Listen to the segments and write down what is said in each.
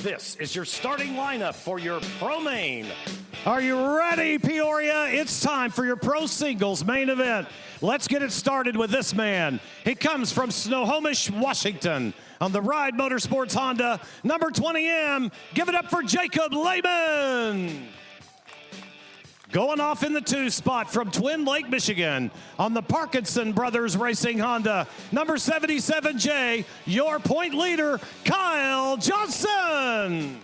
This is your starting lineup for your Pro Main. Are you ready, Peoria? It's time for your Pro Singles main event. Let's get it started with this man. He comes from Snohomish, Washington. On the Ride Motorsports Honda, number 20M, give it up for Jacob Lehman. Going off in the 2 spot from Twin Lake, Michigan, on the Parkinson Brothers Racing Honda, number 77J, your point leader, Kyle Johnson.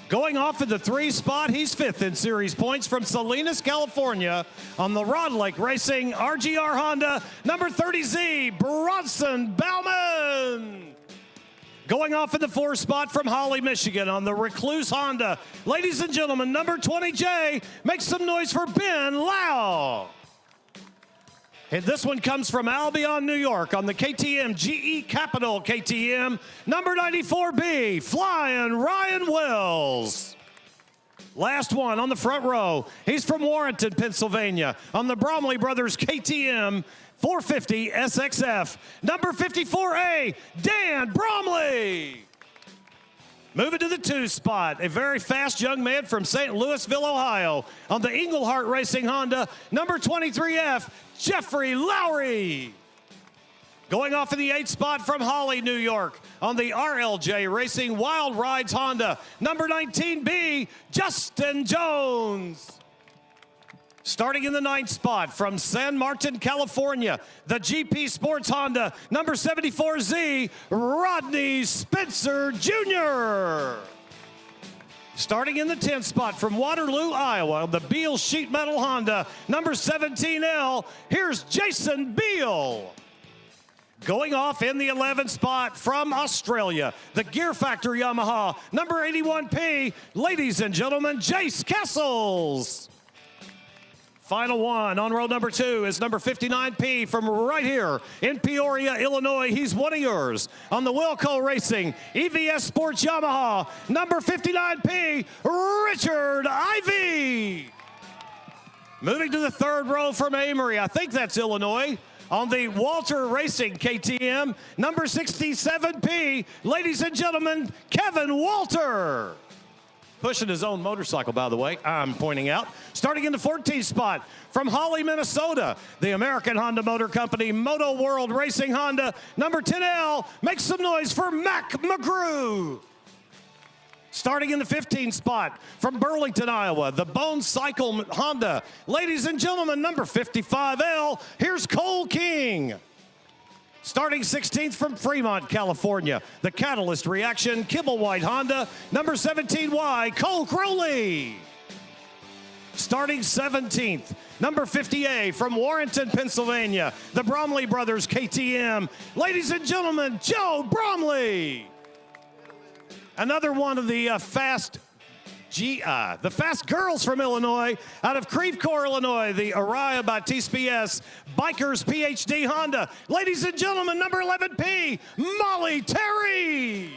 Going off in the 3 spot, he's 5th in series points from Salinas, California, on the Rod Lake Racing RGR Honda, number 30Z, Bronson Bauman. Going off in the 4 spot from Holly, Michigan, on the Recluse Honda, ladies and gentlemen, number 20J, make some noise for Ben Lau. And this one comes from Albion, New York, on the KTM GE Capital KTM, number 94B, Flying Ryan Wells. Last one on the front row, he's from Warrenton, Pennsylvania, on the Bromley Brothers KTM 450 SXF, number 54A, Dan Bromley. Moving to the 2 spot, a very fast young man from St. Louisville, Ohio, on the Englehart Racing Honda, number 23F, Jeffrey Lowry. Going off in the 8 spot from Holly, New York, on the RLJ Racing Wild Rides Honda, number 19B, Justin Jones. Starting in the 9th spot from San Martin, California, the GP Sports Honda, number 74Z, Rodney Spencer Jr. Starting in the 10th spot from Waterloo, Iowa, the Beal Sheet Metal Honda, number 17L, here's Jason Beal. Going off in the 11th spot from Australia, the Gear Factor Yamaha, number 81P, ladies and gentlemen, Jace Kessels. Final one on row number 2 is number 59P from right here in Peoria, Illinois. He's one of yours. On the Wilco Racing EVS Sports Yamaha, number 59P, Richard Ivey. Moving to the 3rd row from Amory, I think that's Illinois. On the Walter Racing KTM, number 67P, ladies and gentlemen, Kevin Walter. Pushing his own motorcycle, by the way, I'm pointing out. Starting in the 14th spot from Holly, Minnesota, the American Honda Motor Company Moto World Racing Honda, number 10L, make some noise for Mac McGrew. Starting in the 15th spot from Burlington, Iowa, the Bone Cycle Honda, ladies and gentlemen, number 55L, here's Cole King. Starting 16th from Fremont, California, the Catalyst Reaction Kibblewhite Honda, number 17Y, Cole Crowley. Starting 17th, number 50A from Warrenton, Pennsylvania, the Bromley Brothers KTM. Ladies and gentlemen, Joe Bromley. Another one of the the Fast Girls from Illinois, out of Creve Coeur, Illinois, the Araya by TSPS Bikers PhD Honda. Ladies and gentlemen, number 11P, Molly Terry.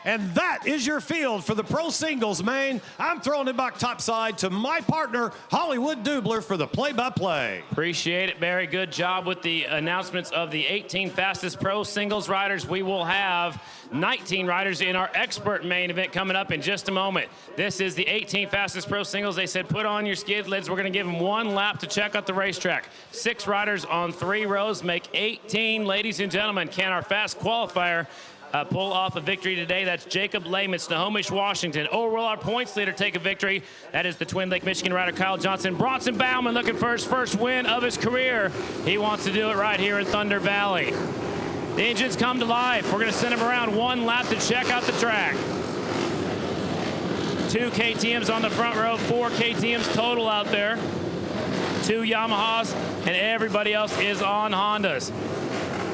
And that is your field for the Pro Singles main. I'm throwing it back topside to my partner, Hollywood Dubler, for the play-by-play. Appreciate it, Barry. Good job with the announcements of the 18 fastest Pro Singles riders. We will have 19 riders in our expert main event coming up in just a moment. This is the 18 fastest Pro Singles. They said put on your skid lids. We're going to give them 1 lap to check out the racetrack. 6 riders on 3 rows make 18. Ladies and gentlemen, can our fast qualifier pull off a victory today? That's Jacob Lehman, Snohomish, Washington. Or will our points leader take a victory? That is the Twin Lake, Michigan rider, Kyle Johnson. Bronson Bauman looking for his first win of his career. He wants to do it right here in Thunder Valley. The engines come to life. We're going to send him around 1 lap to check out the track. 2 KTMs on the front row, 4 KTMs total out there. 2 Yamahas, and everybody else is on Hondas.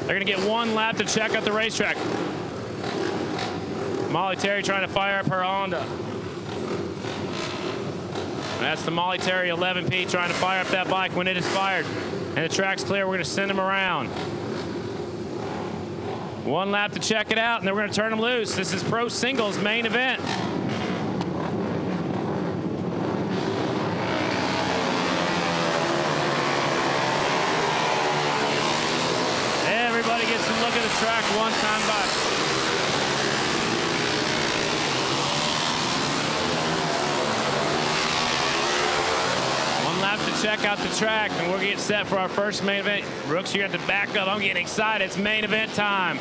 They're going to get 1 lap to check out the racetrack. Molly Terry trying to fire up her Honda. That's the Molly Terry 11P trying to fire up that bike when it is fired. And the track's clear. We're going to send them around. 1 lap to check it out, and then we're going to turn them loose. This is Pro Singles main event. Everybody gets to look at the track one time by. check out the track, and we're getting set for our first main event. Brooks, you're at the back up. I'm getting excited. It's main event time.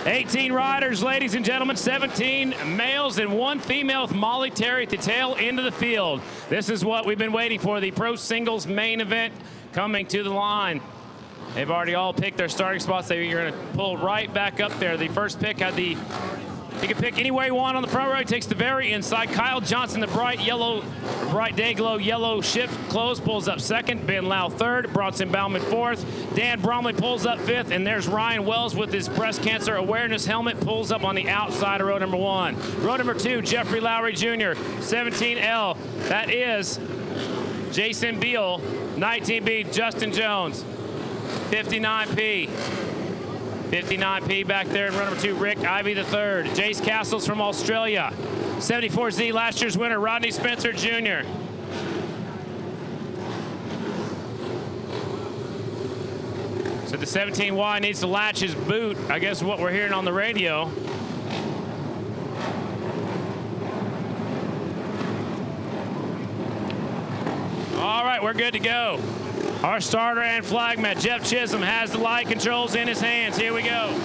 18 riders, ladies and gentlemen, 17 males and 1 female with Molly Terry at the tail end of the field. This is what we've been waiting for, the pro singles main event coming to the line. They've already all picked their starting spots. You're going to pull right back up there. The first pick had the, you can pick any way you want on the front row. He takes the very inside. Kyle Johnson, the bright day glow yellow shift clothes, pulls up second. Ben Lau third. Bronson Bauman fourth. Dan Bromley pulls up fifth. And there's Ryan Wells with his breast cancer awareness helmet, pulls up on the outside of row number 1. Row number 2, Jeffrey Lowry Jr., 17L. That is Jason Beal. 19B, Justin Jones. 59P. 59P back there in row number 2, Rick Ivy the third. Jace Castles from Australia. 74Z, last year's winner, Rodney Spencer Jr. So the 17Y needs to latch his boot, I guess is what we're hearing on the radio. All right, we're good to go. Our starter and flagman, Jeff Chisholm, has the light controls in his hands. Here we go.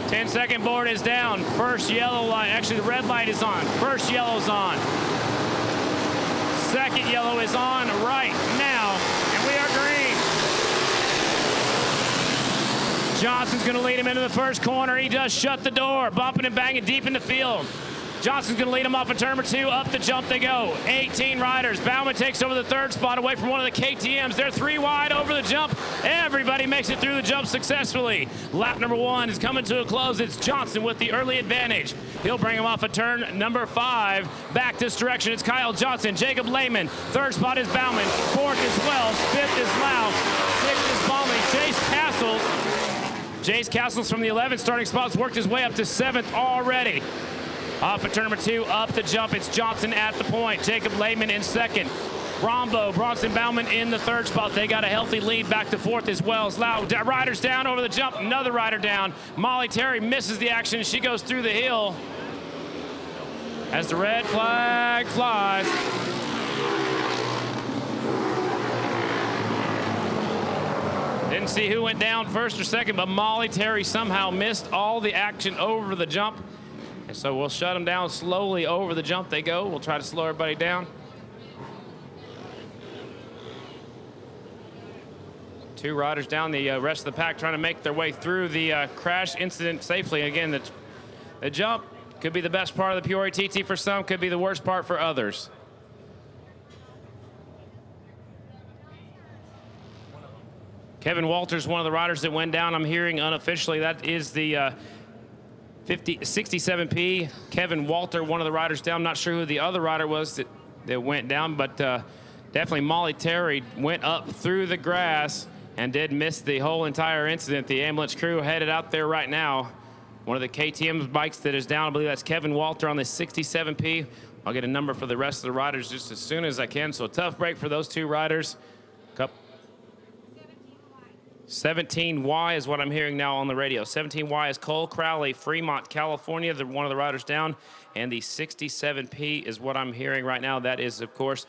10-second board is down. First yellow light, actually the red light is on. First yellow's on. Second yellow is on right now, and we are green. Johnson's gonna lead him into the first corner. He does shut the door, bumping and banging deep in the field. Johnson's going to lead him off of turn number 2. Up the jump they go. 18 riders. Bauman takes over the third spot away from one of the KTMs. They're 3 wide over the jump. Everybody makes it through the jump successfully. Lap number 1 is coming to a close. It's Johnson with the early advantage. He'll bring him off of turn number 5. Back this direction, it's Kyle Johnson. Jacob Lehman. Third spot is Bauman. Fourth is Wells. Fifth is Lau. Sixth is Bauman. Jace Castles from the 11th starting spots worked his way up to 7th already. Off of turn number 2, up the jump, it's Johnson at the point. Jacob Lehman in second. Bronson Bauman in the third spot. They got a healthy lead back to 4th as well. As riders down over the jump, another rider down. Molly Terry misses the action. She goes through the hill as the red flag flies. Didn't see who went down first or second, but Molly Terry somehow missed all the action over the jump. And so we'll shut them down slowly. Over the jump they go. We'll try to slow everybody down. 2 riders down, the rest of the pack trying to make their way through the crash incident safely. Again, the jump could be the best part of the Peoria TT for some, could be the worst part for others. Kevin Walters, one of the riders that went down, I'm hearing unofficially. That is the 67P, Kevin Walter, one of the riders down. I'm not sure who the other rider was that went down, but definitely Molly Terry went up through the grass and did miss the whole entire incident. The ambulance crew headed out there right now. One of the KTM's bikes that is down, I believe that's Kevin Walter on the 67P. I'll get a number for the rest of the riders just as soon as I can. So a tough break for those 2 riders. 17Y is what I'm hearing now on the radio. 17Y is Cole Crowley, Fremont, California. They're one of the riders down. And the 67P is what I'm hearing right now. That is, of course,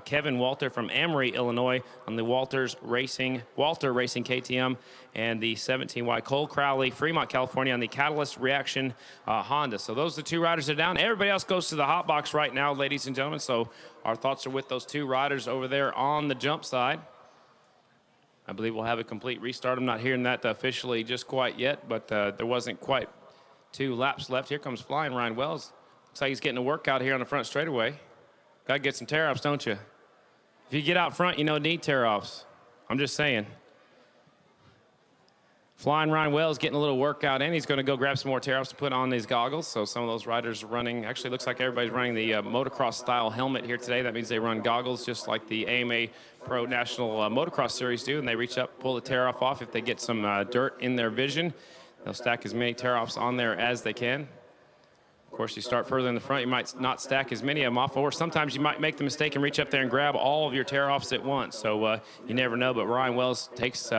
Kevin Walter from Amory, Illinois, on the Walter Racing KTM. And the 17Y, Cole Crowley, Fremont, California, on the Catalyst Reaction Honda. So those are the 2 riders that are down. Everybody else goes to the hot box right now, ladies and gentlemen. So our thoughts are with those 2 riders over there on the jump side. I believe we'll have a complete restart. I'm not hearing that officially just quite yet, but there wasn't quite 2 laps left. Here comes flying Ryan Wells. Looks like he's getting a workout here on the front straightaway. Got to get some tear-offs, don't you? If you get out front, you don't need tear-offs. I'm just saying. Flying Ryan Wells getting a little workout in. He's going to go grab some more tear-offs to put on these goggles. So some of those riders are running, actually looks like everybody's running the motocross style helmet here today. That means they run goggles just like the AMA Pro National Motocross Series do. And they reach up, pull the tear-off off if they get some dirt in their vision. They'll stack as many tear-offs on there as they can. Of course, you start further in the front, you might not stack as many of them off, or sometimes you might make the mistake and reach up there and grab all of your tear-offs at once. So you never know, but Ryan Wells takes...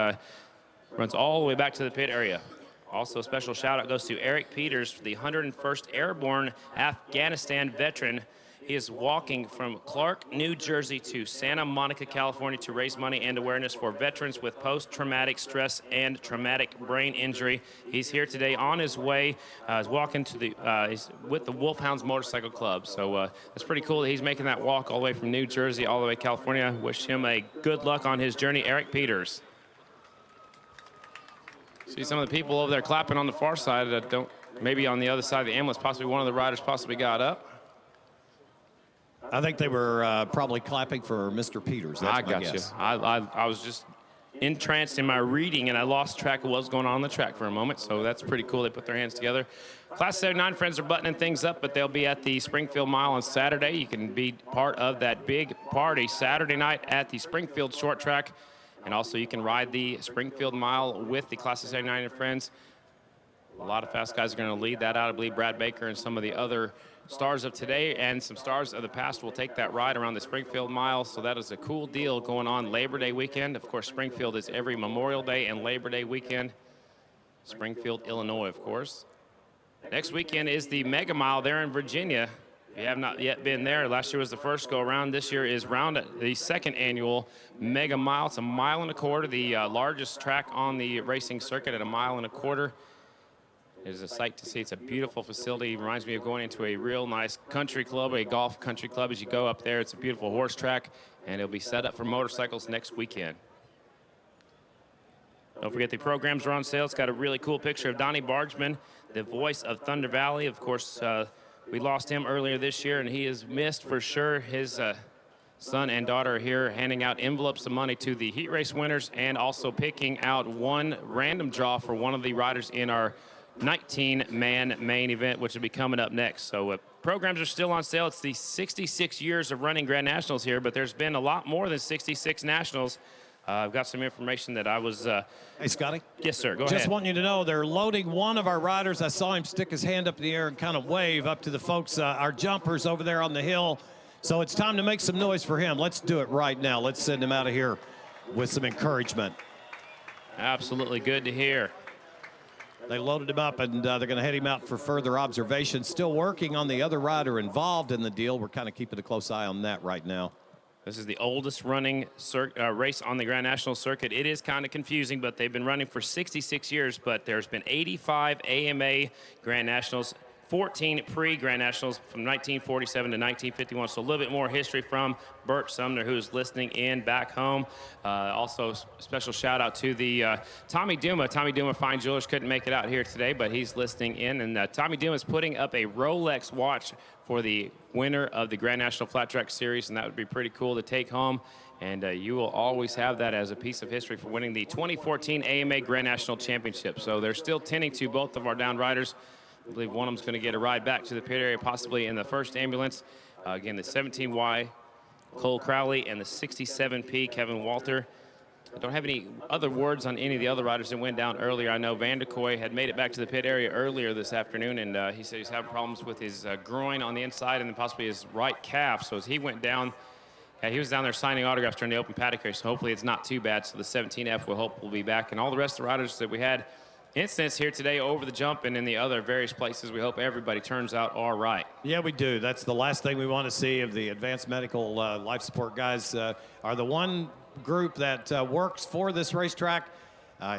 runs all the way back to the pit area. Also, a special shout out goes to Eric Peters, the 101st Airborne Afghanistan veteran He is walking from Clark, New Jersey to Santa Monica, California to raise money and awareness for veterans with post-traumatic stress and traumatic brain injury. He's here today on his way. He's walking to he's with the Wolfhounds Motorcycle Club. So it's pretty cool that he's making that walk all the way from New Jersey all the way to California. Wish him a good luck on his journey. Eric Peters. See some of the people over there clapping on the far side that don't, maybe on the other side of the ambulance, possibly one of the riders possibly got up. I think they were probably clapping for Mr. Peters. That's I got guess. you. I was just entranced in my reading, and I lost track of what was going on the track for a moment, so that's pretty cool. They put their hands together. Class 79 friends are buttoning things up, but they'll be at the Springfield Mile on Saturday. You can be part of that big party Saturday night at the Springfield Short Track, and also you can ride the Springfield Mile with the Class 79 and friends. A lot of fast guys are going to lead that out. I believe Brad Baker and some of the other stars of today and some stars of the past will take that ride around the Springfield Mile. So that is a cool deal going on Labor Day weekend. Of course, Springfield is every Memorial Day and Labor Day weekend. Springfield, Illinois, of course. Next weekend is the Mega Mile there in Virginia. If you have not yet been there, last year was the first go around. This year is the second annual Mega Mile. It's 1.25 miles, the largest track on the racing circuit at 1.25 miles. It is a sight to see. It's a beautiful facility. It reminds me of going into a real nice country club, a golf country club. As you go up there, it's a beautiful horse track, and it'll be set up for motorcycles next weekend. Don't forget the programs are on sale. It's got a really cool picture of Donnie Bargeman, the voice of Thunder Valley. Of course, we lost him earlier this year, and he is missed for sure. His son and daughter are here handing out envelopes of money to the heat race winners and also picking out one random draw for one of the riders in our 19-man main event, which will be coming up next. So programs are still on sale. It's the 66 years of running Grand Nationals here, but there's been a lot more than 66 Nationals. I've got some information that I was... Hey, Scotty? Yes, sir. Go ahead. Just want you to know they're loading one of our riders. I saw him stick his hand up in the air and kind of wave up to the folks, our jumpers over there on the hill. So it's time to make some noise for him. Let's do it right now. Let's send him out of here with some encouragement. Absolutely good to hear. They loaded him up, and they're going to head him out for further observation. Still working on the other rider involved in the deal. We're kind of keeping a close eye on that right now. This is the oldest running race on the Grand National circuit. It is kind of confusing, but they've been running for 66 years, but there's been 85 AMA Grand Nationals, 14 pre-Grand Nationals from 1947 to 1951. So a little bit more history from Burt Sumner, who's listening in back home. Also, special shout out to the Tommy Duma. Tommy Duma Fine Jewelers couldn't make it out here today, but he's listening in. And Tommy Duma is putting up a Rolex watch for the winner of the Grand National Flat Track Series, and that would be pretty cool to take home. And you will always have that as a piece of history for winning the 2014 AMA Grand National Championship. So they're still tending to both of our downed riders. I believe one of them's going to get a ride back to the pit area, possibly in the first ambulance. Again, the 17Y, Cole Crowley, and the 67P, Kevin Walter. I don't have any other words on any of the other riders that went down earlier. I know Van de Kooi had made it back to the pit area earlier this afternoon, and he said he's having problems with his groin on the inside and then possibly his right calf. So as he went down, he was down there signing autographs during the open paddock race, so hopefully it's not too bad. So the 17F will hope will be back. And all the rest of the riders that we had incidents here today over the jump and in the other various places, we hope everybody turns out all right. Yeah, we do. That's the last thing we want to see of the advanced medical life support guys. Are the one group that works for this racetrack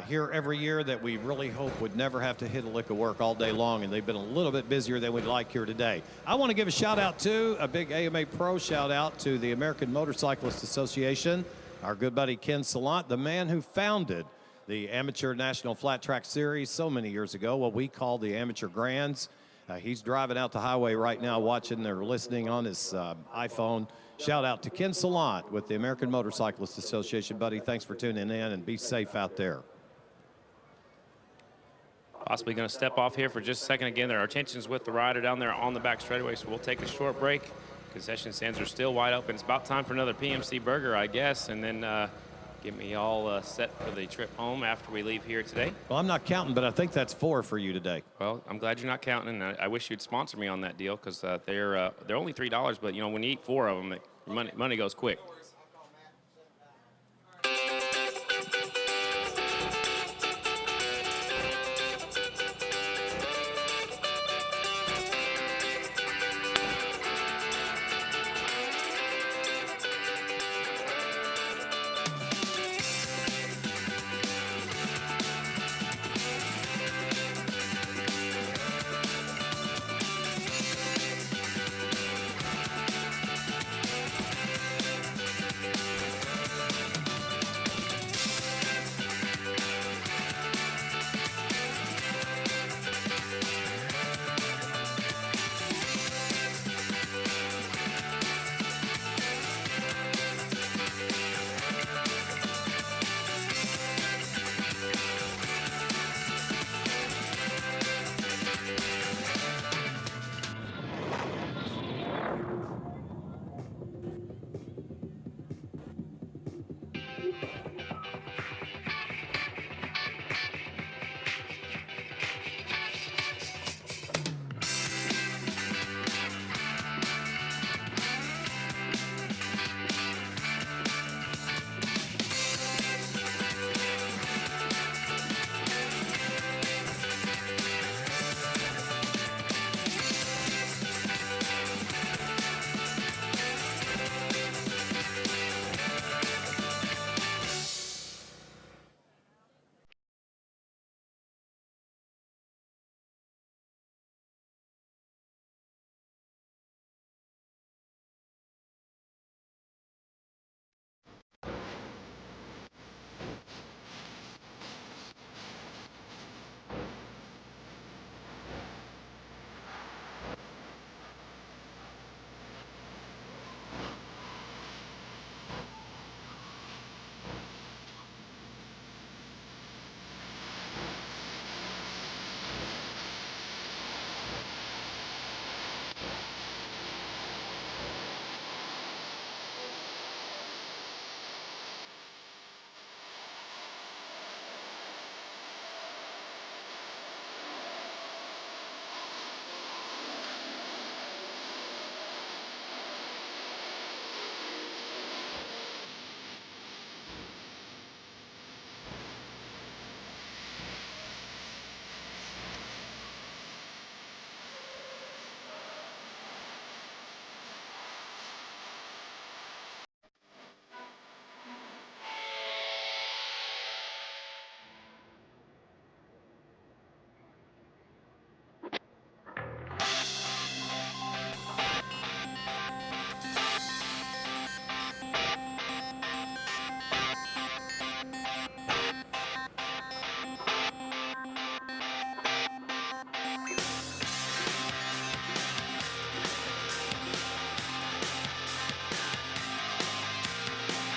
here every year that we really hope would never have to hit a lick of work all day long, and they've been a little bit busier than we'd like here today. I want to give a shout out to a big AMA Pro shout out to the American Motorcyclist Association, our good buddy Ken Salant, the man who founded the Amateur National Flat Track Series so many years ago, what we call the Amateur Grands. He's driving out the highway right now, watching or listening on his iPhone. Shout out to Ken Salant with the American Motorcyclist Association. Buddy, thanks for tuning in, and be safe out there. Possibly going to step off here for just a second. Again, there are tensions with the rider down there on the back straightaway, so we'll take a short break. Concession stands are still wide open. It's about time for another PMC burger, I guess, and then get me all set for the trip home after we leave here today. Well, I'm not counting, but I think that's 4 for you today. Well, I'm glad you're not counting, and I wish you'd sponsor me on that deal, because they're only $3, but you know when you eat 4 of them, money goes quick.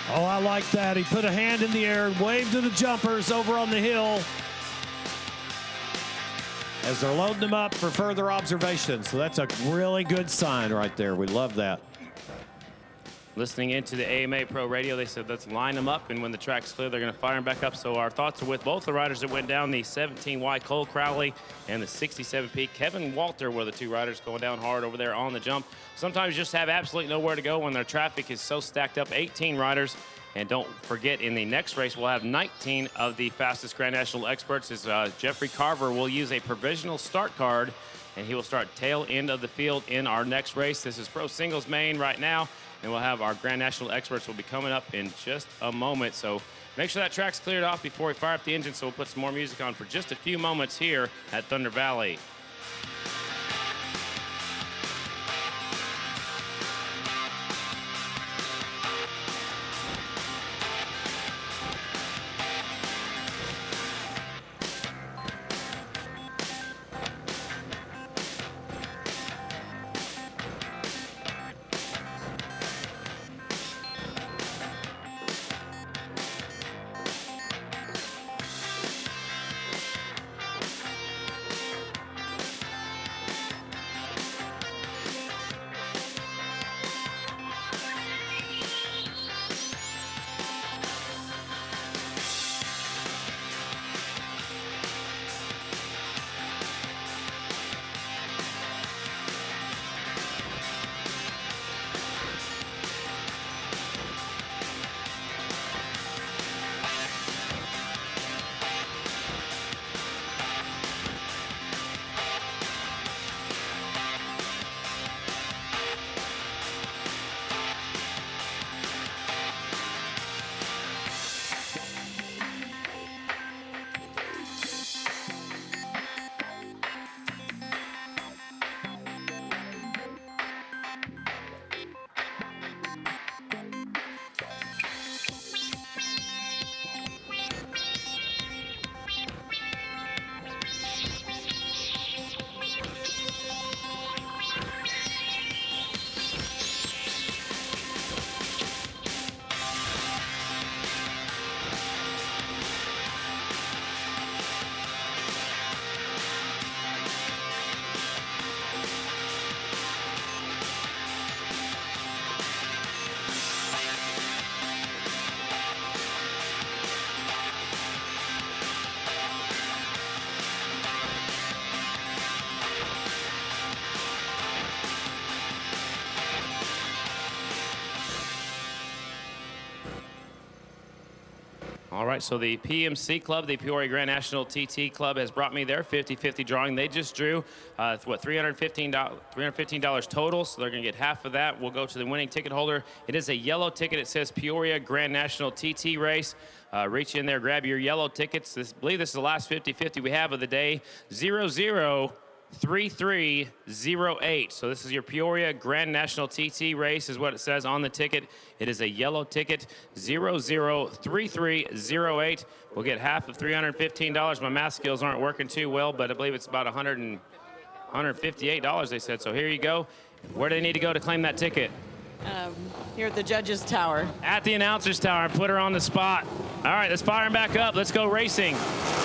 Oh, I like that. He put a hand in the air and waved to the jumpers over on the hill as they're loading them up for further observation. So that's a really good sign right there. We love that. Listening into the AMA Pro Radio, they said let's line them up, and when the track's clear, they're going to fire them back up. So our thoughts are with both the riders that went down, the 17Y Cole Crowley and the 67P Kevin Walter were the two riders going down hard over there on the jump. Sometimes you just have absolutely nowhere to go when their traffic is so stacked up. 18 riders. And don't forget, in the next race, we'll have 19 of the fastest Grand National experts. As Jeffrey Carver will use a provisional start card, and he will start tail end of the field in our next race. This is Pro Singles Main right now. And we'll have our Grand National experts will be coming up in just a moment. So make sure that track's cleared off before we fire up the engine. So we'll put some more music on for just a few moments here at Thunder Valley. All right, so the PMC Club, the Peoria Grand National TT Club, has brought me their 50-50 drawing. They just drew, what, $315 total, so they're going to get half of that. We'll go to the winning ticket holder. It is a yellow ticket. It says Peoria Grand National TT Race. Reach in there, grab your yellow tickets. I believe this is the last 50-50 we have of the day. 003308. So this is your Peoria Grand National TT Race is what it says on the ticket. It is a yellow ticket, 003308. We'll get half of $315. My math skills aren't working too well, but I believe it's about $158 they said. So here you go. Where do they need to go to claim that ticket? Here at the judges' tower. At the announcer's tower, and put her on the spot. All right, let's fire him back up. Let's go racing.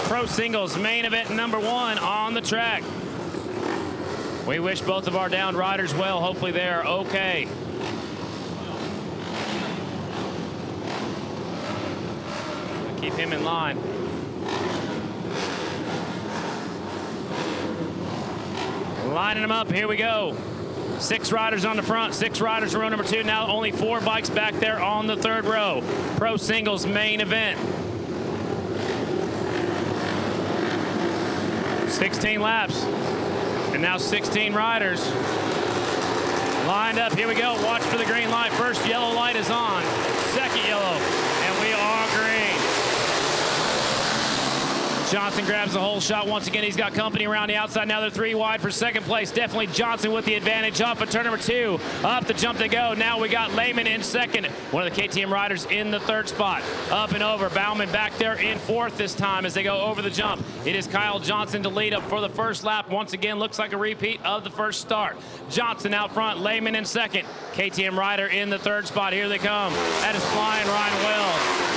Pro Singles main event number 1 on the track. We wish both of our downed riders well. Hopefully they are okay. Keep him in line. Lining them up, here we go. 6 riders on the front, 6 riders in row number 2. Now only 4 bikes back there on the 3rd row. Pro Singles main event. 16 laps. And now 16 riders lined up. Here we go. Watch for the green light. First yellow light is on. Second yellow. And we are green. Johnson grabs the whole shot. Once again, he's got company around the outside. Now they're 3 wide for second place. Definitely Johnson with the advantage off of turn number 2. Up the jump they go. Now we got Lehman in second. One of the KTM riders in the 3rd spot. Up and over. Bauman back there in 4th this time as they go over the jump. It is Kyle Johnson to lead up for the first lap. Once again, looks like a repeat of the first start. Johnson out front. Lehman in second. KTM rider in the 3rd spot. Here they come. That is flying Ryan Wells.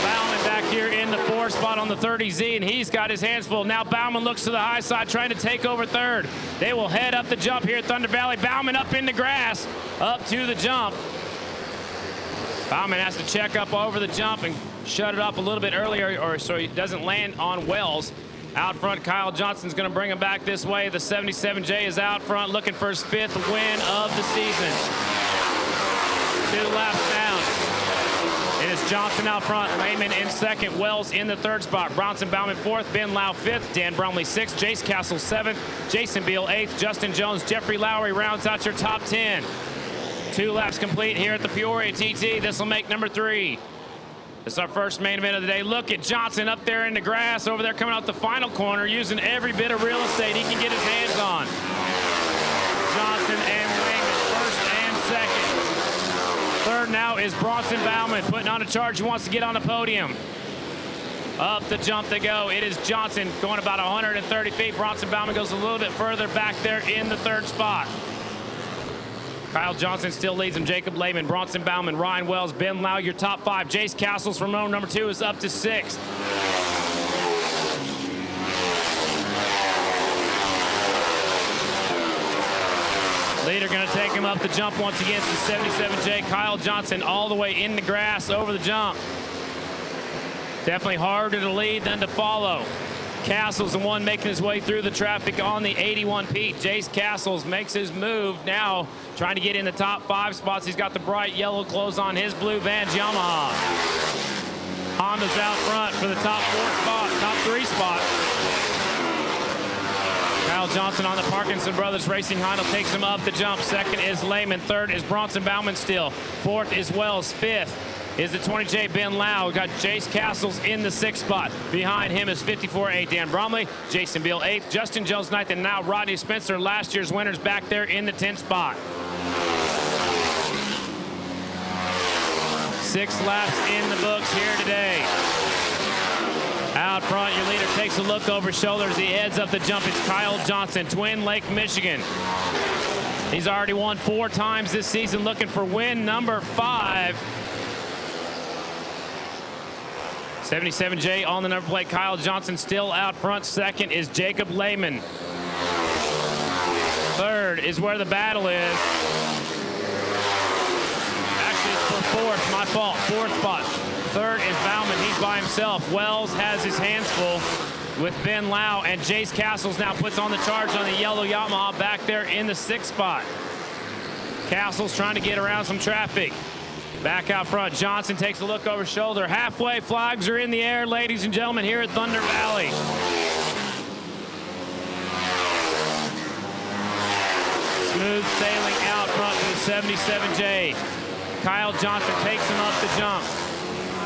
Bauman back here in the 4th spot on the 30Z, and he's got his hands full. Now Bauman looks to the high side, trying to take over 3rd. They will head up the jump here at Thunder Valley. Bauman up in the grass, up to the jump. Bauman has to check up over the jump and shut it off a little bit earlier, or so he doesn't land on Wells. Out front, Kyle Johnson's going to bring him back this way. The 77J is out front, looking for his 5th win of the season. 2 laps down. It is Johnson out front, Lehman in second, Wells in the 3rd spot, Bronson Bauman 4th, Ben Lau 5th, Dan Brumley 6th, Jace Castle 7th, Jason Beal 8th, Justin Jones, Jeffrey Lowry rounds out your top 10. 2 laps complete here at the Peoria TT. This will make number 3. This is our first main event of the day. Look at Johnson up there in the grass, over there coming out the final corner, using every bit of real estate he can get his hands on. Johnson and Lehman, 1st and 2nd. 3rd now is Bronson Bauman, putting on a charge. He wants to get on the podium. Up the jump they go. It is Johnson going about 130 feet. Bronson Bauman goes a little bit further back there in the 3rd spot. Kyle Johnson still leads him. Jacob Lehman, Bronson Bauman, Ryan Wells, Ben Lau, your top 5. Jace Castles from row number 2 is up to 6th. Leader going to take him up the jump once again. It's the 77J. Kyle Johnson all the way in the grass over the jump. Definitely harder to lead than to follow. Castles the one making his way through the traffic on the 81 Pete. Jace Castles makes his move now, trying to get in the top 5 spots. He's got the bright yellow clothes on his blue Vans Yamaha. Honda's out front for the top 4 spot, top 3 spots. Kyle Johnson on the Parkinson Brothers Racing Honda takes him up the jump. 2nd is Lehman. 3rd is Bronson Bauman still. 4th is Wells. 5th is the 20J Ben Lau. We've got Jace Castles in the 6th spot. Behind him is 54-8 Dan Brumley. Jason Beal 8th. Justin Jones 9th. And now Rodney Spencer, last year's winners, back there in the 10th spot. 6 laps in the books here today. Out front, your leader takes a look over his shoulders. He heads up the jump. It's Kyle Johnson, Twin Lake, Michigan. He's already won 4 times this season, looking for win number 5. 77J on the number plate. Kyle Johnson still out front. 2nd is Jacob Lehman. 3rd is where the battle is. Actually, it's for 4th. My fault. 4th spot. 3rd is Bauman. He's by himself. Wells has his hands full with Ben Lau, and Jace Castles now puts on the charge on the yellow Yamaha back there in the 6th spot. Castles trying to get around some traffic. Back out front, Johnson takes a look over his shoulder. Halfway, flags are in the air, ladies and gentlemen, here at Thunder Valley. Smooth sailing out front for the 77J. Kyle Johnson takes him up the jump.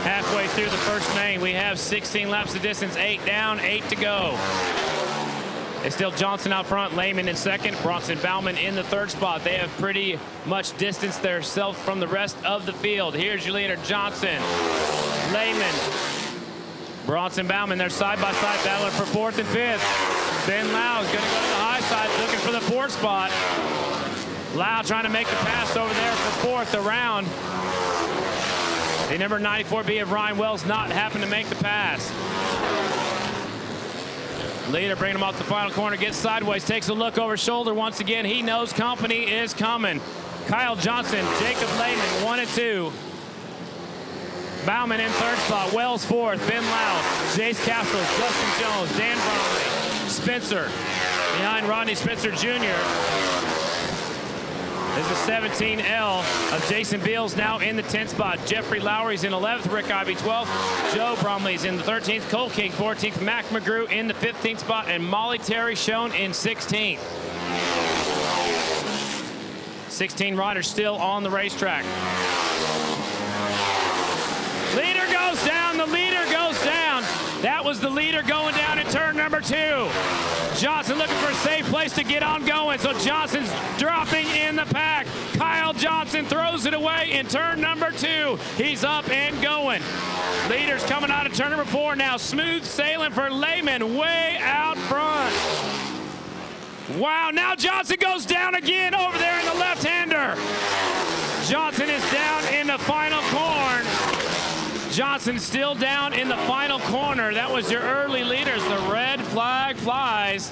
Halfway through the first main, we have 16 laps of distance, 8 down, 8 to go. It's still Johnson out front, Lehman in 2nd, Bronson Bauman in the 3rd spot. They have pretty much distanced themselves from the rest of the field. Here's your leader, Johnson, Lehman, Bronson Bauman. They're side-by-side battling for 4th and 5th. Ben Lau is going to go to the high side, looking for the 4th spot. Lau trying to make the pass over there for 4th around. The number 94B of Ryan Wells not happen to make the pass. Leader bringing him off the final corner, gets sideways, takes a look over his shoulder once again. He knows company is coming. Kyle Johnson, Jacob Lehman, 1 and 2. Bauman in 3rd spot, Wells 4th, Ben Lau, Jace Castles, Justin Jones, Dan Bromley, Spencer behind Rodney Spencer Jr. There's a 17L of Jason Beals now in the 10th spot. Jeffrey Lowry's in 11th, Rick Ivey 12th, Joe Bromley's in the 13th, Cole King 14th, Mac McGrew in the 15th spot, and Molly Terry shown in 16th. 16 riders still on the racetrack. Leader goes down, the leader goes down. That was the leader going down in turn number 2. Johnson looking for a safe place to get on going, so Johnson's dropping in the pack. Kyle Johnson throws it away in turn number 2. He's up and going. Leaders coming out of turn number 4 now. Smooth sailing for Lehman way out front. Wow, now Johnson goes down again over there in the left-hander. Johnson is down in the final corner. Johnson still down in the final corner. That was your early leaders. The red flag flies.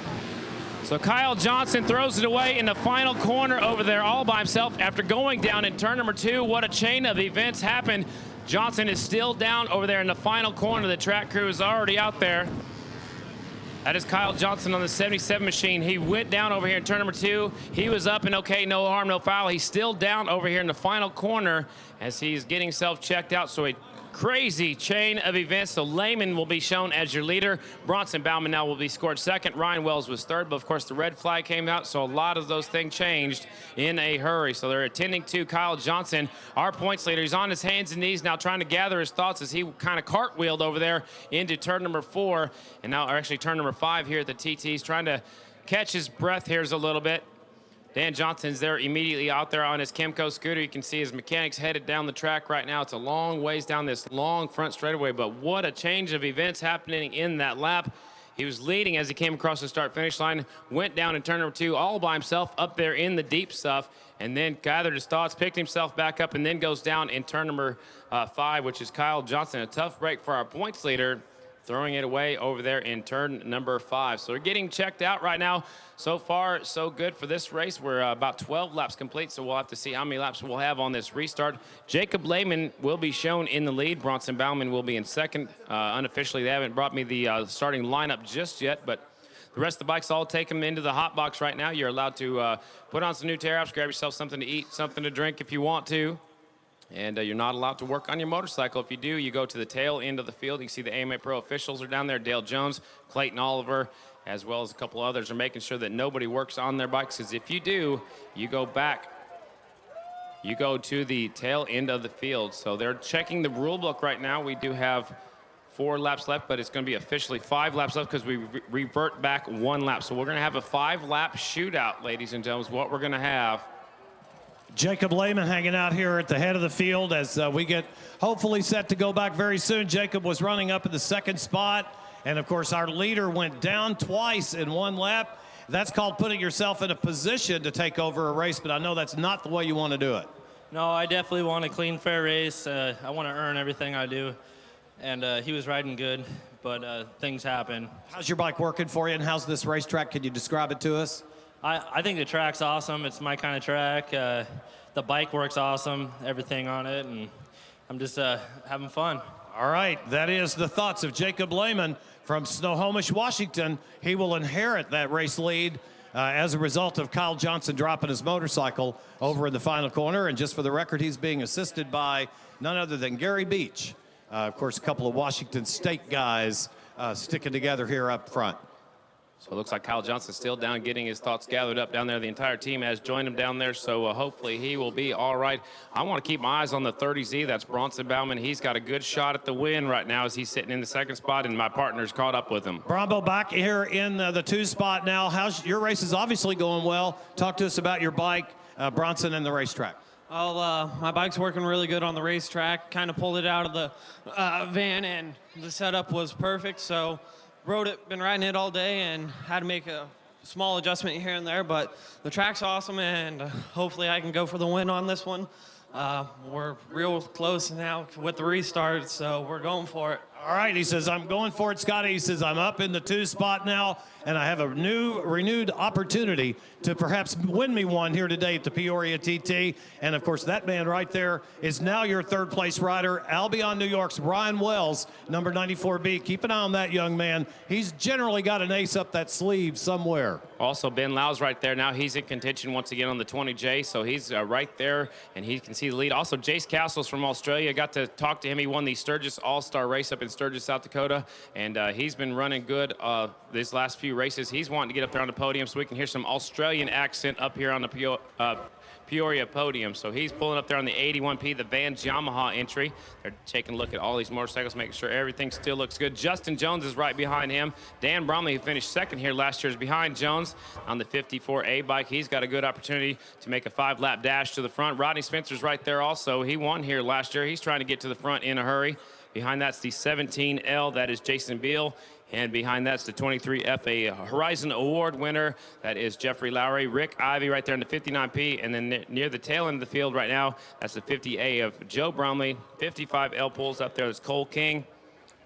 So Kyle Johnson throws it away in the final corner over there all by himself after going down in turn number 2. What a chain of events happened. Johnson is still down over there in the final corner. The track crew is already out there. That is Kyle Johnson on the 77 machine. He went down over here in turn number 2. He was up and okay, no harm, no foul. He's still down over here in the final corner as he's getting himself checked out. So a crazy chain of events. So Lehman will be shown as your leader. Bronson Bauman now will be scored second. Ryan Wells was third, but of course the red flag came out, so a lot of those things changed in a hurry. So they're attending to Kyle Johnson, our points leader. He's on his hands and knees now trying to gather his thoughts as he kind of cartwheeled over there into turn number 4, and now, or actually turn number 5 here at the TT. He's trying to catch his breath here a little bit. Dan Johnson's there immediately out there on his Kemco scooter. You can see his mechanics headed down the track right now. It's a long ways down this long front straightaway, but what a change of events happening in that lap. He was leading as he came across the start-finish line, went down in turn number 2 all by himself up there in the deep stuff, and then gathered his thoughts, picked himself back up, and then goes down in turn number 5, which is Kyle Johnson. A tough break for our points leader, throwing it away over there in turn number 5. So we're getting checked out right now. So far, so good for this race. We're about 12 laps complete, so we'll have to see how many laps we'll have on this restart. Jacob Lehman will be shown in the lead. Bronson Bauman will be in second. Unofficially, they haven't brought me the starting lineup just yet, but the rest of the bikes, all take them into the hot box right now. You're allowed to put on some new tear-ups, grab yourself something to eat, something to drink if you want to. And you're not allowed to work on your motorcycle. If you do, you go to the tail end of the field. You can see the AMA Pro officials are down there. Dale Jones, Clayton Oliver, as well as a couple others are making sure that nobody works on their bikes. Because if you do, you go back. You go to the tail end of the field. So they're checking the rule book right now. We do have 4 laps left, but it's going to be officially 5 laps left because we revert back 1 lap. So we're going to have a 5-lap shootout, ladies and gentlemen, is what we're going to have. Jacob Lehman hanging out here at the head of the field as we get hopefully set to go back very soon. Jacob was running up in the 2nd spot. And, of course, our leader went down twice in 1 lap. That's called putting yourself in a position to take over a race, but I know that's not the way you want to do it. No, I definitely want a clean, fair race. I want to earn everything I do. And he was riding good, but things happen. How's your bike working for you, and how's this racetrack? Can you describe it to us? I think the track's awesome. It's my kind of track. The bike works awesome, everything on it, and I'm just having fun. All right, that is the thoughts of Jacob Lehman from Snohomish, Washington. He will inherit that race lead as a result of Kyle Johnson dropping his motorcycle over in the final corner. And just for the record, he's being assisted by none other than Gary Beach. Of course, a couple of Washington State guys sticking together here up front. So it looks like Kyle Johnson's still down, getting his thoughts gathered up down there. The entire team has joined him down there, so hopefully he will be all right. I want to keep my eyes on the 30Z. That's Bronson Bauman. He's got a good shot at the win right now as he's sitting in the 2nd spot, and my partner's caught up with him. Brombo back here in the 2 spot now. How's your race is obviously going well. Talk to us about your bike, Bronson, and the racetrack. Well, my bike's working really good on the racetrack. Kind of pulled it out of the van, and the setup was perfect, so rode it, been riding it all day, and had to make a small adjustment here and there, but the track's awesome, and hopefully I can go for the win on this one. We're real close now with the restart, so we're going for it. All right, he says, I'm going for it, Scotty. He says, I'm up in the 2 spot now, and I have a renewed opportunity to perhaps win me one here today at the Peoria TT. And, of course, that man right there is now your 3rd place rider, Albion, New York's Ryan Wells, number 94B. Keep an eye on that young man. He's generally got an ace up that sleeve somewhere. Also, Ben Lau's right there now. He's in contention once again on the 20J, so he's right there, and he can see the lead. Also, Jace Castles from Australia. Got to talk to him. He won the Sturgis All-Star race up in Sturgis, South Dakota, and he's been running good these last few races. He's wanting to get up there on the podium so we can hear some Australian accent up here on the Peoria podium. So he's pulling up there on the 81P, the Vans Yamaha entry. They're taking a look at all these motorcycles, making sure everything still looks good. Justin Jones is right behind him. Dan Bromley, who finished second here last year, is behind Jones on the 54A bike. He's got a good opportunity to make a 5-lap dash to the front. Rodney Spencer's right there also. He won here last year. He's trying to get to the front in a hurry. Behind that's the 17L. That is Jason Beal. And behind that's the 23F, a Horizon Award winner. That is Jeffrey Lowry. Rick Ivy right there in the 59P. And then near the tail end of the field right now, that's the 50A of Joe Bromley. 55L pulls up there. That's Cole King.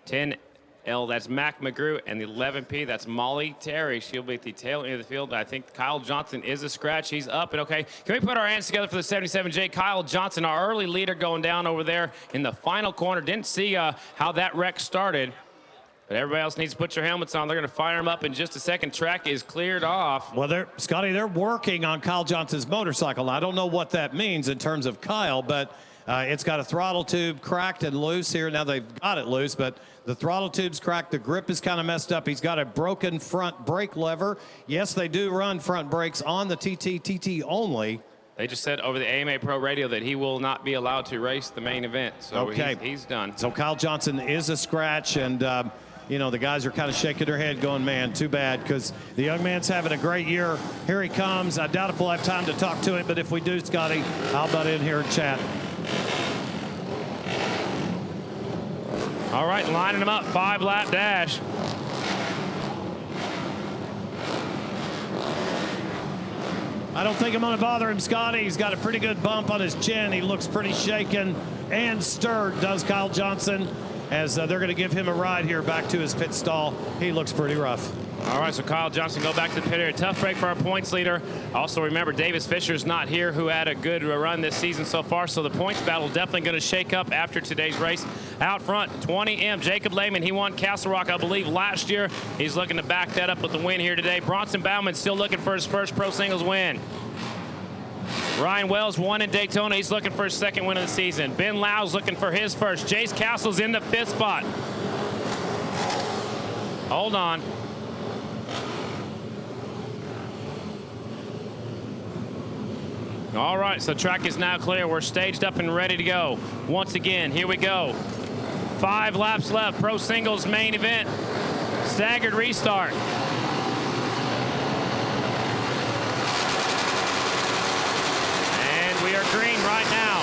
10L, that's Mac McGrew. And the 11P, that's Molly Terry. She'll be at the tail end of the field. I think Kyle Johnson is a scratch. He's up and okay. Can we put our hands together for the 77J? Kyle Johnson, our early leader, going down over there in the final corner. Didn't see how that wreck started. But everybody else needs to put your helmets on. They're going to fire them up in just a second. Track is cleared off. Well, Scotty, they're working on Kyle Johnson's motorcycle. I don't know what that means in terms of Kyle, but it's got a throttle tube cracked and loose here. Now they've got it loose, but the throttle tube's cracked. The grip is kind of messed up. He's got a broken front brake lever. Yes, they do run front brakes on the TT only. They just said over the AMA Pro Radio that he will not be allowed to race the main event. So okay. He's done. So Kyle Johnson is a scratch, and you know, the guys are kind of shaking their head going, man, too bad, because the young man's having a great year. Here he comes. I doubt if we'll have time to talk to him, but if we do, Scotty, I'll butt in here and chat. All right, lining him up, 5-lap dash. I don't think I'm going to bother him, Scotty. He's got a pretty good bump on his chin. He looks pretty shaken and stirred, does Kyle Johnson, as they're going to give him a ride here back to his pit stall. He looks pretty rough. All right, so Kyle Johnson go back to the pit area. Tough break for our points leader. Also remember, Davis Fisher's not here, who had a good run this season so far, so the points battle definitely going to shake up after today's race. Out front, 20M, Jacob Lehman. He won Castle Rock, I believe, last year. He's looking to back that up with the win here today. Bronson Bauman still looking for his first pro singles win. Ryan Wells won in Daytona. He's looking for his second win of the season. Ben Lau's looking for his first. Jace Castle's in the 5th spot. Hold on. All right, so track is now clear. We're staged up and ready to go. Once again, here we go. 5 laps left. Pro Singles main event. Staggered restart. We are green right now.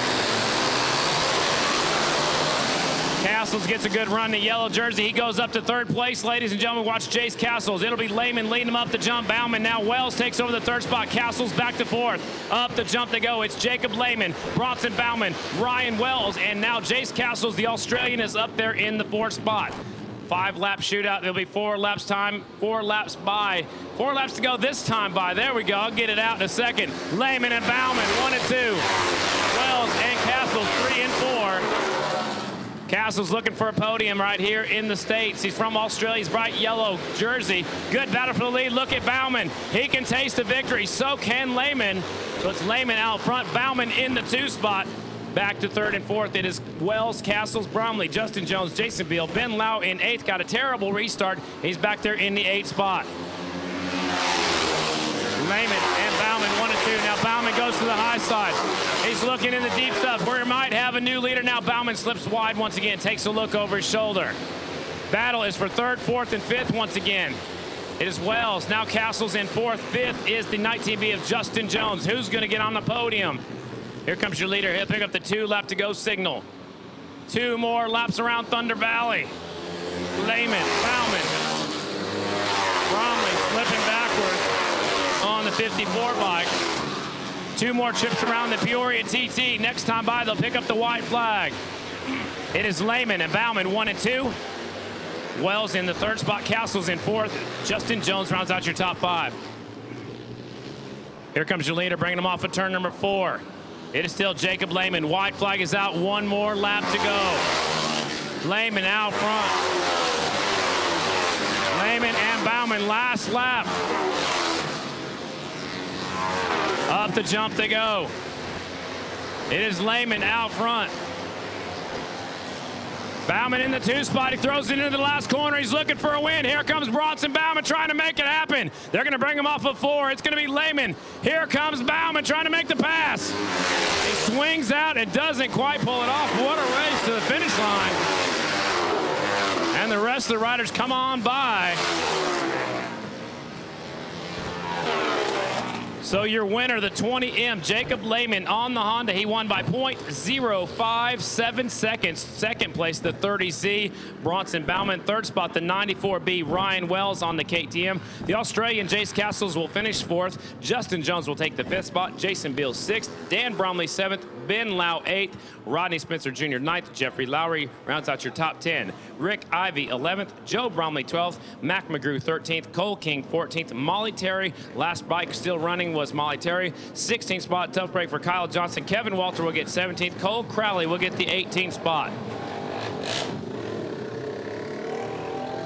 Castles gets a good run in the yellow jersey. He goes up to 3rd place. Ladies and gentlemen, watch Jace Castles. It'll be Lehman leading him up the jump. Bauman now. Wells takes over the 3rd spot. Castles back to 4th. Up the jump they go. It's Jacob Lehman, Bronson Bauman, Ryan Wells, and now Jace Castles, the Australian, is up there in the 4th spot. 5-lap shootout. There'll be 4 laps time. 4 laps by. 4 laps to go this time by. There we go. I'll get it out in a second. Lehman and Bauman, 1 and 2. Wells and Castles, 3 and 4. Castles looking for a podium right here in the States. He's from Australia's bright yellow jersey. Good battle for the lead. Look at Bauman. He can taste the victory. So can Lehman. So it's Lehman out front. Bauman in the 2 spot. Back to 3rd and 4th. It is Wells, Castles, Bromley, Justin Jones, Jason Beal, Ben Lau in 8th. Got a terrible restart. He's back there in the 8th spot. Lehman and Bauman 1 and 2. Now Bauman goes to the high side. He's looking in the deep stuff. We might have a new leader now. Bauman slips wide once again. Takes a look over his shoulder. Battle is for 3rd, 4th, and 5th once again. It is Wells. Now Castles in 4th. 5th is the 19B of Justin Jones. Who's going to get on the podium? Here comes your leader. He'll pick up the 2-lap to go signal. 2 more laps around Thunder Valley. Lehman, Bauman, Bromley slipping backwards on the 54 bike. 2 more trips around the Peoria TT. Next time by, they'll pick up the white flag. It is Lehman and Bauman 1 and 2. Wells in the 3rd spot. Castles in 4th. Justin Jones rounds out your top 5. Here comes your leader, bringing him off of turn number 4. It is still Jacob Lehman. White flag is out. 1 more lap to go. Lehman out front. Lehman and Bauman last lap. Up the jump they go. It is Lehman out front. Bauman in the 2 spot. He throws it into the last corner. He's looking for a win. Here comes Bronson Bauman trying to make it happen. They're going to bring him off of 4. It's going to be Lehman. Here comes Bauman trying to make the pass. He swings out and doesn't quite pull it off. What a race to the finish line. And the rest of the riders come on by. So your winner, the 20M, Jacob Lehman on the Honda. He won by 0.057 seconds. Second place, the 30Z, Bronson Bauman. Third spot, the 94B, Ryan Wells on the KTM. The Australian, Jace Castles, will finish 4th. Justin Jones will take the 5th spot. Jason Beal 6th. Dan Bromley 7th. Ben Lau 8th. Rodney Spencer Jr. 9th. Jeffrey Lowry rounds out your top 10. Rick Ivey 11th. Joe Bromley 12th. Mac McGrew 13th. Cole King 14th. Molly Terry, last bike still running was Molly Terry. 16th spot, tough break for Kyle Johnson. Kevin Walter will get 17th. Cole Crowley will get the 18th spot.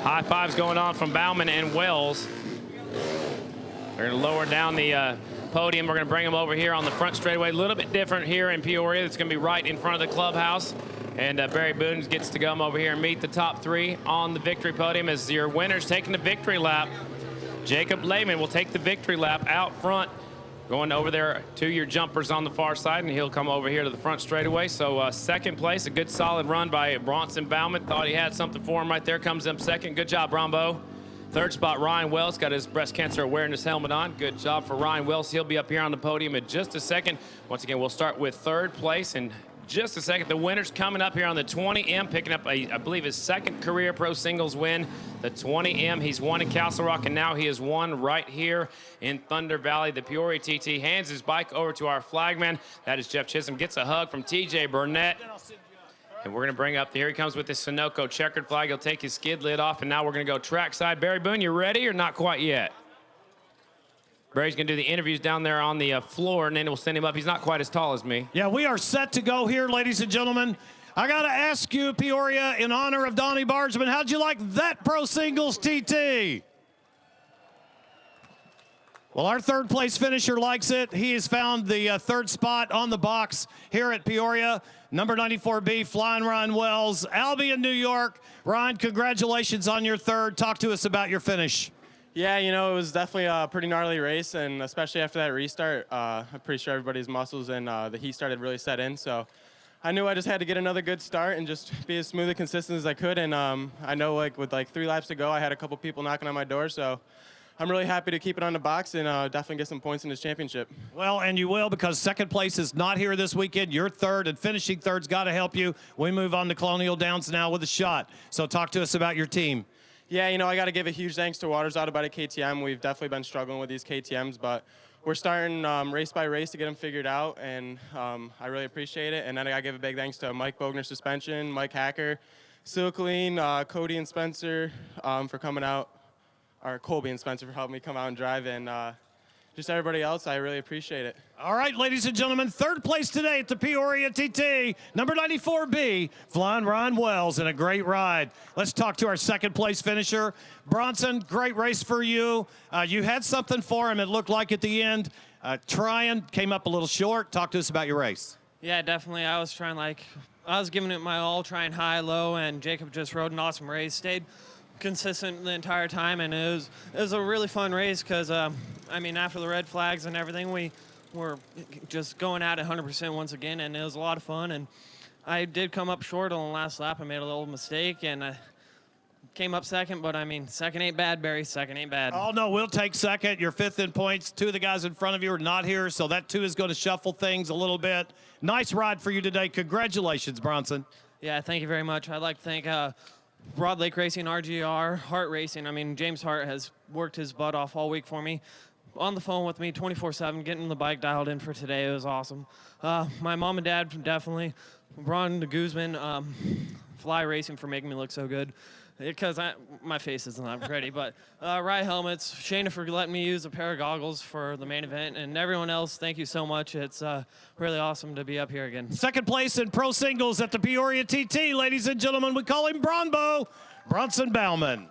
High fives going on from Bauman and Wells. They're going to lower down the podium. We're going to bring them over here on the front straightaway. A little bit different here in Peoria. It's going to be right in front of the clubhouse. And Barry Boone gets to come over here and meet the top 3 on the victory podium as your winners taking the victory lap. Jacob Lehman will take the victory lap out front, going over there to your jumpers on the far side, and he'll come over here to the front straightaway. So second place, a good solid run by Bronson Bauman. Thought he had something for him right there. Comes up second. Good job, Brombo. Third spot, Ryan Wells, got his breast cancer awareness helmet on. Good job for Ryan Wells. He'll be up here on the podium in just a second. Once again, we'll start with third place in just a second. The winner's coming up here on the 20M, picking up, I believe, his second career pro singles win. The 20M, he's won in Castle Rock, and now he has won right here in Thunder Valley. The Peoria TT hands his bike over to our flagman. That is Jeff Chisholm. Gets a hug from TJ Burnett. And we're going to bring up, here he comes with his Sunoco checkered flag. He'll take his skid lid off, and now we're going to go trackside. Barry Boone, you ready or not quite yet? Barry's going to do the interviews down there on the floor, and then we'll send him up. He's not quite as tall as me. Yeah, we are set to go here, ladies and gentlemen. I got to ask you, Peoria, in honor of Donnie Bargeman, how'd you like that Pro Singles TT? Well, our third place finisher likes it. He has found the third spot on the box here at Peoria. Number 94B, Flying Ryan Wells, Albion, New York. Ryan, congratulations on your third. Talk to us about your finish. Yeah, you know, it was definitely a pretty gnarly race, and especially after that restart, I'm pretty sure everybody's muscles and the heat started really set in. So I knew I just had to get another good start and just be as smooth and consistent as I could. And I know, like, with like 3 laps to go, I had a couple people knocking on my door. So I'm really happy to keep it on the box and definitely get some points in this championship. Well, and you will, because second place is not here this weekend. You're third, and finishing third's got to help you. We move on to Colonial Downs now with a shot. So talk to us about your team. Yeah, you know, I got to give a huge thanks to Waters Auto Body KTM. We've definitely been struggling with these KTMs, but we're starting race by race to get them figured out, and I really appreciate it. And then I got to give a big thanks to Mike Bogner Suspension, Mike Hacker, Silkaleen, Cody and Spencer for coming out, or Colby and Spencer for helping me come out and drive, and just everybody else, I really appreciate it. All right, ladies and gentlemen, third place today at the Peoria TT, number 94B, Flying Ryan Wells, and a great ride. Let's talk to our second place finisher. Bronson, great race for you. You had something for him, it looked like at the end. Trying, came up a little short. Talk to us about your race. Yeah, definitely. I was trying, I was giving it my all, trying high, low, and Jacob just rode an awesome race. Stayed consistent the entire time, and it was a really fun race because, I mean, after the red flags and everything, we were just going at it 100% once again, and it was a lot of fun. And I did come up short on the last lap. I made a little mistake, and I came up second, but I mean, second ain't bad, Barry. Second ain't bad. Oh, no, we'll take second. You're fifth in points. 2 of the guys in front of you are not here, so that 2 is going to shuffle things a little bit. Nice ride for you today. Congratulations, Bronson. Yeah, thank you very much. I'd like to thank Broad Lake Racing, RGR, Hart Racing. I mean, James Hart has worked his butt off all week for me. On the phone with me 24/7, getting the bike dialed in for today. It was awesome. My mom and dad, definitely. Ron de Guzman, Fly Racing for making me look so good. Because my face isn't that pretty, but Rye Helmets, Shayna for letting me use a pair of goggles for the main event, and everyone else, thank you so much. It's really awesome to be up here again. Second place in pro singles at the Peoria TT, ladies and gentlemen. We call him Bronson Bauman.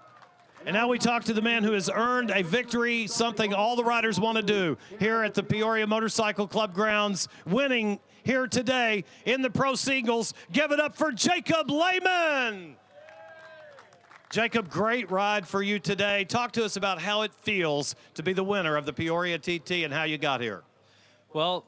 And now we talk to the man who has earned a victory, something all the riders want to do here at the Peoria Motorcycle Club grounds, winning here today in the Pro Singles. Give it up for Jacob Lehman. Jacob, great ride for you today. Talk to us about how it feels to be the winner of the Peoria TT and how you got here. Well,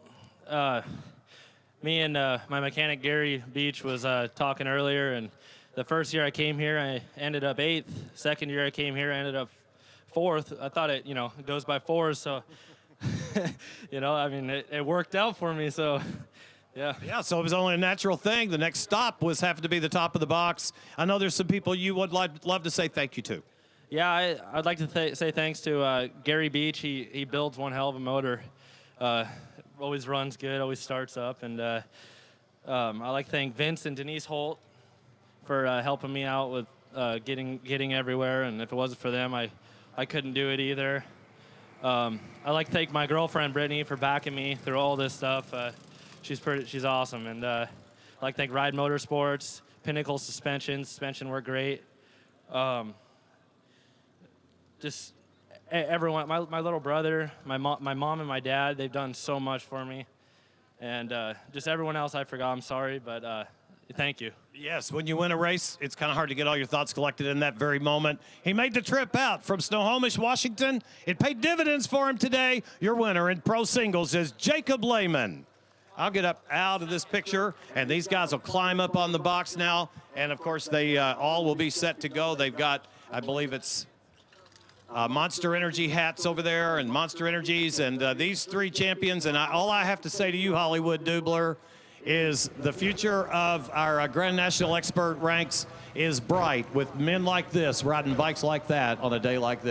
me and my mechanic Gary Beach was talking earlier, and the first year I came here, I ended up 8th. Second year I came here, I ended up 4th. I thought it, it goes by 4s, so, I mean, it worked out for me, so. Yeah. Yeah, so it was only a natural thing. The next stop was having to be the top of the box. I know there's some people you would love to say thank you to. Yeah, I'd like to say thanks to Gary Beach. He builds one hell of a motor. Always runs good, always starts up. And I like to thank Vince and Denise Holt for helping me out with getting everywhere. And if it wasn't for them, I couldn't do it either. I'd like to thank my girlfriend, Brittany, for backing me through all this stuff. She's awesome, and I'd like to thank Ride Motorsports, Pinnacle Suspension worked great. Just everyone, my little brother, my mom and my dad, they've done so much for me, and just everyone else I forgot, I'm sorry, but thank you. Yes, when you win a race, it's kind of hard to get all your thoughts collected in that very moment. He made the trip out from Snohomish, Washington. It paid dividends for him today. Your winner in Pro Singles is Jacob Lehman. I'll get up out of this picture, and these guys will climb up on the box now. And, of course, they all will be set to go. They've got, I believe it's Monster Energy hats over there and Monster Energies. And these 3 champions, and all I have to say to you, Hollywood Dubler, is the future of our Grand National Expert ranks is bright with men like this riding bikes like that on a day like this.